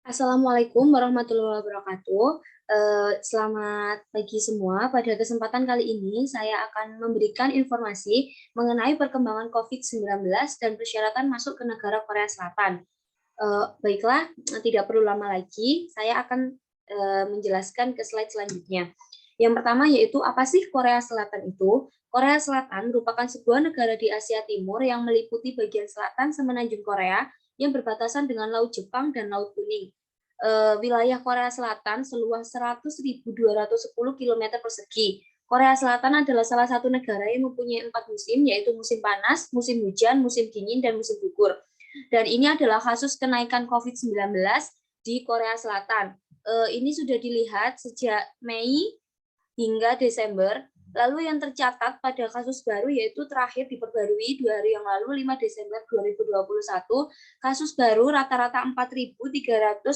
Assalamualaikum warahmatullahi wabarakatuh. Selamat pagi semua. Pada kesempatan kali ini, saya akan memberikan informasi mengenai perkembangan COVID-19 dan persyaratan masuk ke negara Korea Selatan. Baiklah, tidak perlu lama lagi, saya akan menjelaskan ke slide selanjutnya. Yang pertama yaitu apa sih Korea Selatan itu? Korea Selatan merupakan sebuah negara di Asia Timur yang meliputi bagian selatan semenanjung Korea yang berbatasan dengan Laut Jepang dan Laut Kuning. Wilayah Korea Selatan seluas 100.210 km persegi. Korea Selatan adalah salah satu negara yang mempunyai 4 musim, yaitu musim panas, musim hujan, musim dingin, dan musim gugur. Dan ini adalah kasus kenaikan COVID-19 di Korea Selatan. Ini sudah dilihat sejak Mei hingga Desember. Lalu yang tercatat pada kasus baru yaitu terakhir diperbarui 2 hari yang lalu 5 Desember 2021, kasus baru rata-rata 4.324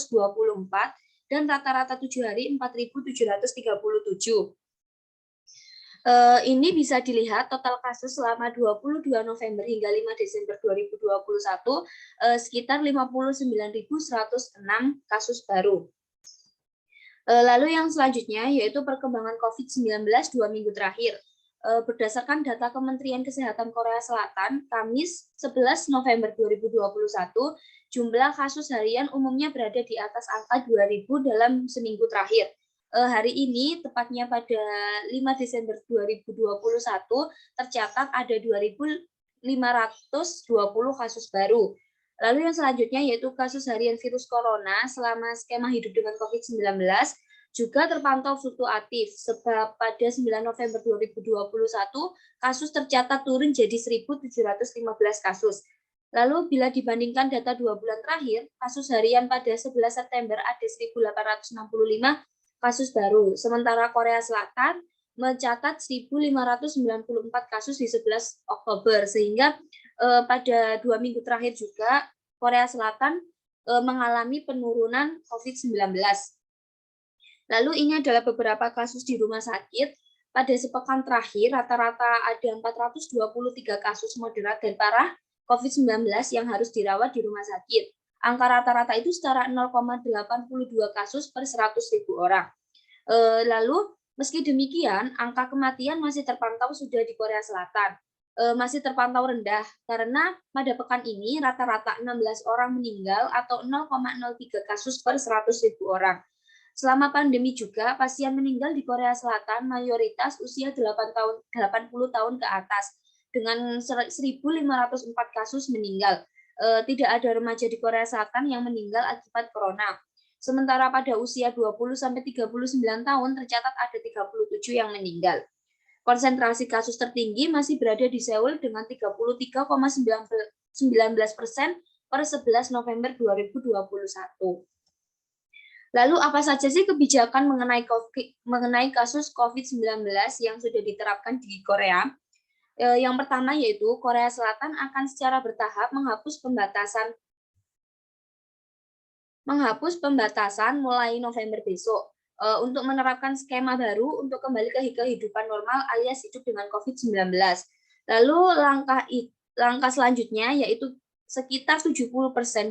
dan rata-rata 7 hari 4.737. Ini bisa dilihat total kasus selama 22 November hingga 5 Desember 2021 sekitar 59.106 kasus baru. Lalu yang selanjutnya yaitu perkembangan COVID-19 2 minggu terakhir. Berdasarkan data Kementerian Kesehatan Korea Selatan, Kamis 11 November 2021, jumlah kasus harian umumnya berada di atas angka 2.000 dalam seminggu terakhir. Hari ini, tepatnya pada 5 Desember 2021, tercatat ada 2.520 kasus baru. Lalu yang selanjutnya yaitu kasus harian virus corona selama skema hidup dengan COVID-19 juga terpantau fluktuatif, sebab pada 9 November 2021 kasus tercatat turun jadi 1.715 kasus. Lalu bila dibandingkan data 2 bulan terakhir, kasus harian pada 11 September ada 1.865 kasus baru, sementara Korea Selatan mencatat 1.594 kasus di 11 Oktober, sehingga pada 2 minggu terakhir juga Korea Selatan mengalami penurunan COVID-19. Lalu ini adalah beberapa kasus di rumah sakit. Pada sepekan terakhir, rata-rata ada 423 kasus moderat dan parah COVID-19 yang harus dirawat di rumah sakit. Angka rata-rata itu setara 0,82 kasus per 100.000 orang. Lalu, meski demikian, angka kematian masih terpantau sudah di Korea Selatan. Masih terpantau rendah karena pada pekan ini rata-rata 16 orang meninggal atau 0,03 kasus per 100.000 orang. Selama pandemi juga, pasien meninggal di Korea Selatan mayoritas usia 80 tahun ke atas, dengan 1.504 kasus meninggal. Tidak ada remaja di Korea Selatan yang meninggal akibat corona. Sementara pada usia 20-39 tahun tercatat ada 37 yang meninggal. Konsentrasi kasus tertinggi masih berada di Seoul dengan 33,19% per 11 November 2021. Lalu apa saja sih kebijakan mengenai kasus COVID-19 yang sudah diterapkan di Korea? Yang pertama yaitu Korea Selatan akan secara bertahap menghapus pembatasan mulai November besok untuk menerapkan skema baru untuk kembali ke kehidupan normal alias hidup dengan COVID-19. Lalu langkah selanjutnya yaitu sekitar 70%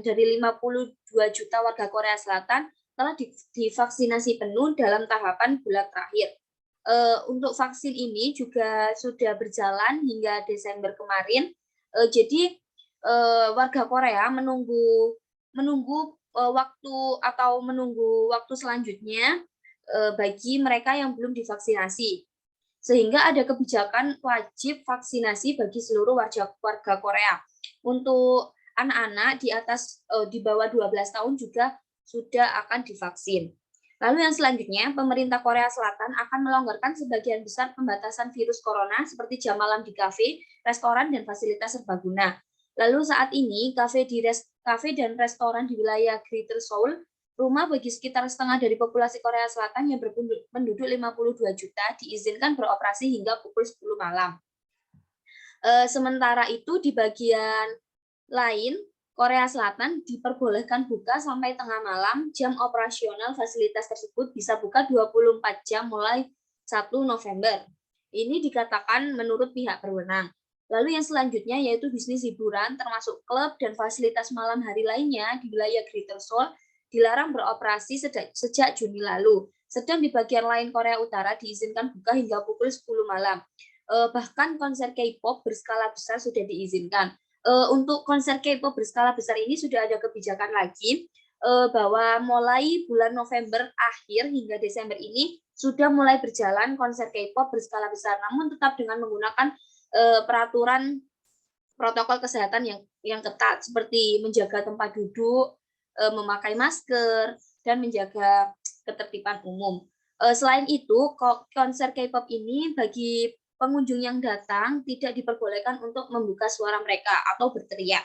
dari 52 juta warga Korea Selatan telah divaksinasi penuh dalam tahapan bulan terakhir. Untuk vaksin ini juga sudah berjalan hingga Desember kemarin. Jadi warga Korea menunggu waktu selanjutnya bagi mereka yang belum divaksinasi, sehingga ada kebijakan wajib vaksinasi bagi seluruh warga Korea. Untuk anak-anak di bawah 12 tahun juga sudah akan divaksin. Lalu yang selanjutnya, pemerintah Korea Selatan akan melonggarkan sebagian besar pembatasan virus corona seperti jam malam di kafe, restoran, dan fasilitas serbaguna. Lalu saat ini, kafe dan restoran di wilayah Greater Seoul, rumah bagi sekitar setengah dari populasi Korea Selatan yang berpenduduk 52 juta, diizinkan beroperasi hingga pukul 10 malam. Sementara itu di bagian lain, Korea Selatan diperbolehkan buka sampai tengah malam. Jam operasional fasilitas tersebut bisa buka 24 jam mulai 1 November. Ini dikatakan menurut pihak berwenang. Lalu yang selanjutnya yaitu bisnis hiburan termasuk klub dan fasilitas malam hari lainnya di wilayah Greater Seoul dilarang beroperasi sejak Juni lalu. Sedang di bagian lain Korea Utara diizinkan buka hingga pukul 10 malam. Bahkan konser K-pop berskala besar sudah diizinkan. Untuk konser K-pop berskala besar ini sudah ada kebijakan lagi bahwa mulai bulan November akhir hingga Desember ini sudah mulai berjalan konser K-pop berskala besar, namun tetap dengan menggunakan peraturan protokol kesehatan yang ketat seperti menjaga tempat duduk, memakai masker, dan menjaga ketertiban umum. Selain itu, konser K-pop ini bagi pengunjung yang datang tidak diperbolehkan untuk membuka suara mereka atau berteriak.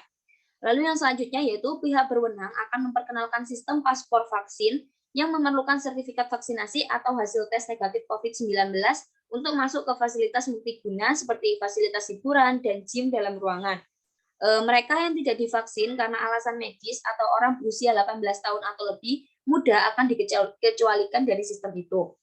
Lalu yang selanjutnya yaitu pihak berwenang akan memperkenalkan sistem paspor vaksin yang memerlukan sertifikat vaksinasi atau hasil tes negatif COVID-19 untuk masuk ke fasilitas multiguna seperti fasilitas hiburan dan gym dalam ruangan. Mereka yang tidak divaksin karena alasan medis atau orang berusia 18 tahun atau lebih muda akan dikecualikan dari sistem itu.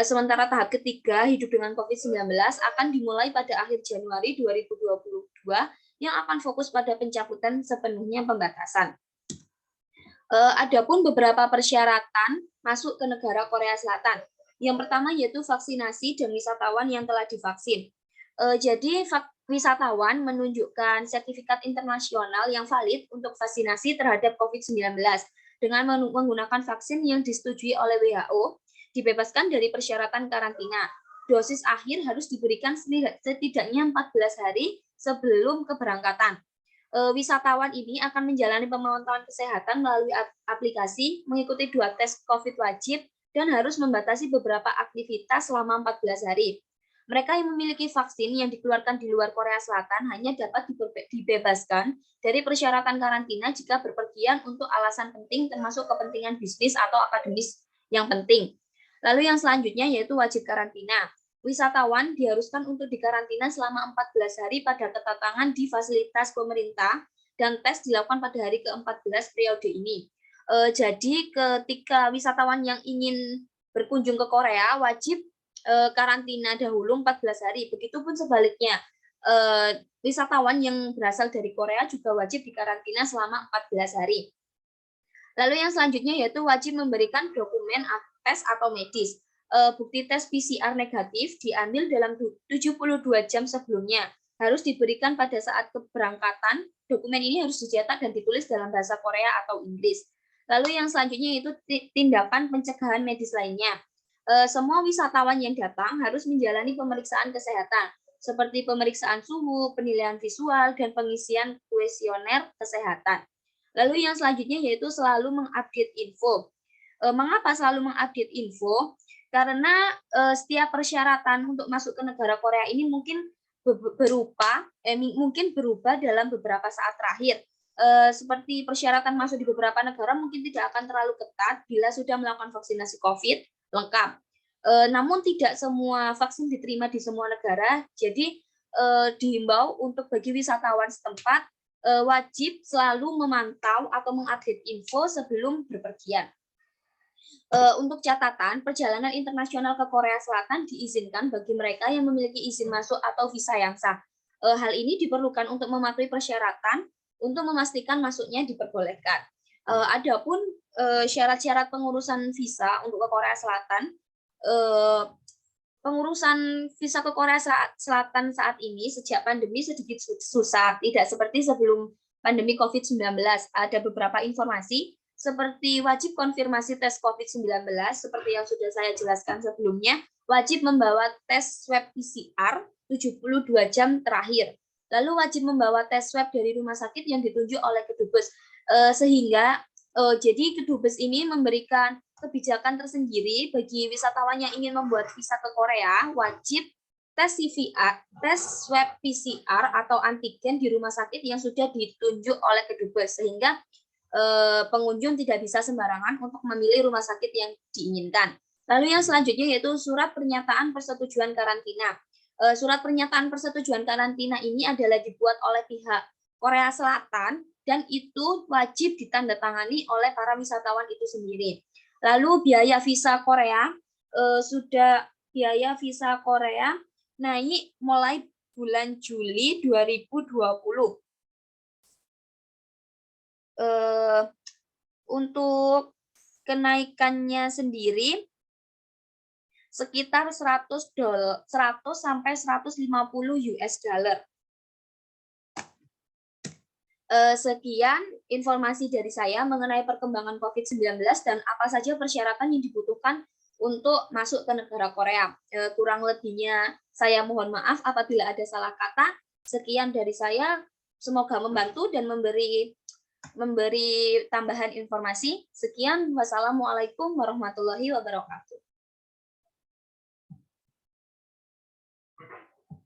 Sementara tahap ketiga, hidup dengan COVID-19 akan dimulai pada akhir Januari 2022 yang akan fokus pada pencabutan sepenuhnya pembatasan. Adapun beberapa persyaratan masuk ke negara Korea Selatan. Yang pertama yaitu vaksinasi dan wisatawan yang telah divaksin. Jadi wisatawan menunjukkan sertifikat internasional yang valid untuk vaksinasi terhadap COVID-19 dengan menggunakan vaksin yang disetujui oleh WHO, dibebaskan dari persyaratan karantina. Dosis akhir harus diberikan setidaknya 14 hari sebelum keberangkatan. Wisatawan ini akan menjalani pemantauan kesehatan melalui aplikasi, mengikuti 2 tes COVID wajib, dan harus membatasi beberapa aktivitas selama 14 hari. Mereka yang memiliki vaksin yang dikeluarkan di luar Korea Selatan hanya dapat dibebaskan dari persyaratan karantina jika berpergian untuk alasan penting termasuk kepentingan bisnis atau akademis yang penting. Lalu yang selanjutnya yaitu wajib karantina. Wisatawan diharuskan untuk dikarantina selama 14 hari pada kedatangan di fasilitas pemerintah dan tes dilakukan pada hari ke-14 periode ini. Jadi ketika wisatawan yang ingin berkunjung ke Korea wajib karantina dahulu 14 hari. Begitupun sebaliknya, wisatawan yang berasal dari Korea juga wajib dikarantina selama 14 hari. Lalu yang selanjutnya yaitu wajib memberikan dokumen tes atau medis. Bukti tes PCR negatif diambil dalam 72 jam sebelumnya. Harus diberikan pada saat keberangkatan. Dokumen ini harus dicetak dan ditulis dalam bahasa Korea atau Inggris. Lalu yang selanjutnya yaitu tindakan pencegahan medis lainnya. Semua wisatawan yang datang harus menjalani pemeriksaan kesehatan, seperti pemeriksaan suhu, penilaian visual, dan pengisian kuesioner kesehatan. Lalu yang selanjutnya yaitu selalu mengupdate info. Mengapa selalu mengupdate info? Karena setiap persyaratan untuk masuk ke negara Korea ini mungkin berubah dalam beberapa saat terakhir. Seperti persyaratan masuk di beberapa negara mungkin tidak akan terlalu ketat bila sudah melakukan vaksinasi COVID lengkap. Namun tidak semua vaksin diterima di semua negara, jadi dihimbau untuk bagi wisatawan setempat wajib selalu memantau atau mengupdate info sebelum berpergian. Untuk catatan, perjalanan internasional ke Korea Selatan diizinkan bagi mereka yang memiliki izin masuk atau visa yang sah. Hal ini diperlukan untuk mematuhi persyaratan untuk memastikan masuknya diperbolehkan. Adapun syarat-syarat pengurusan visa untuk ke Korea Selatan, pengurusan visa ke Korea Selatan saat ini sejak pandemi sedikit susah, tidak seperti sebelum pandemi COVID-19. Ada beberapa informasi seperti wajib konfirmasi tes COVID-19, seperti yang sudah saya jelaskan sebelumnya, wajib membawa tes swab PCR 72 jam terakhir. Lalu wajib membawa tes swab dari rumah sakit yang ditunjuk oleh Kedubes. Sehingga jadi Kedubes ini memberikan kebijakan tersendiri bagi wisatawan yang ingin membuat visa ke Korea, wajib tes swab PCR atau antigen di rumah sakit yang sudah ditunjuk oleh Kedubes, sehingga pengunjung tidak bisa sembarangan untuk memilih rumah sakit yang diinginkan. Lalu yang selanjutnya yaitu surat pernyataan persetujuan karantina. Surat pernyataan persetujuan karantina ini adalah dibuat oleh pihak Korea Selatan dan itu wajib ditandatangani oleh para wisatawan itu sendiri. Lalu biaya visa Korea naik mulai bulan Juli 2020. Untuk kenaikannya sendiri sekitar 100 sampai 150 US dollar. Sekian informasi dari saya mengenai perkembangan COVID-19 dan apa saja persyaratan yang dibutuhkan untuk masuk ke negara Korea. Kurang lebihnya saya mohon maaf apabila ada salah kata. Sekian dari saya, semoga membantu dan memberi tambahan informasi. Sekian, wassalamualaikum warahmatullahi wabarakatuh.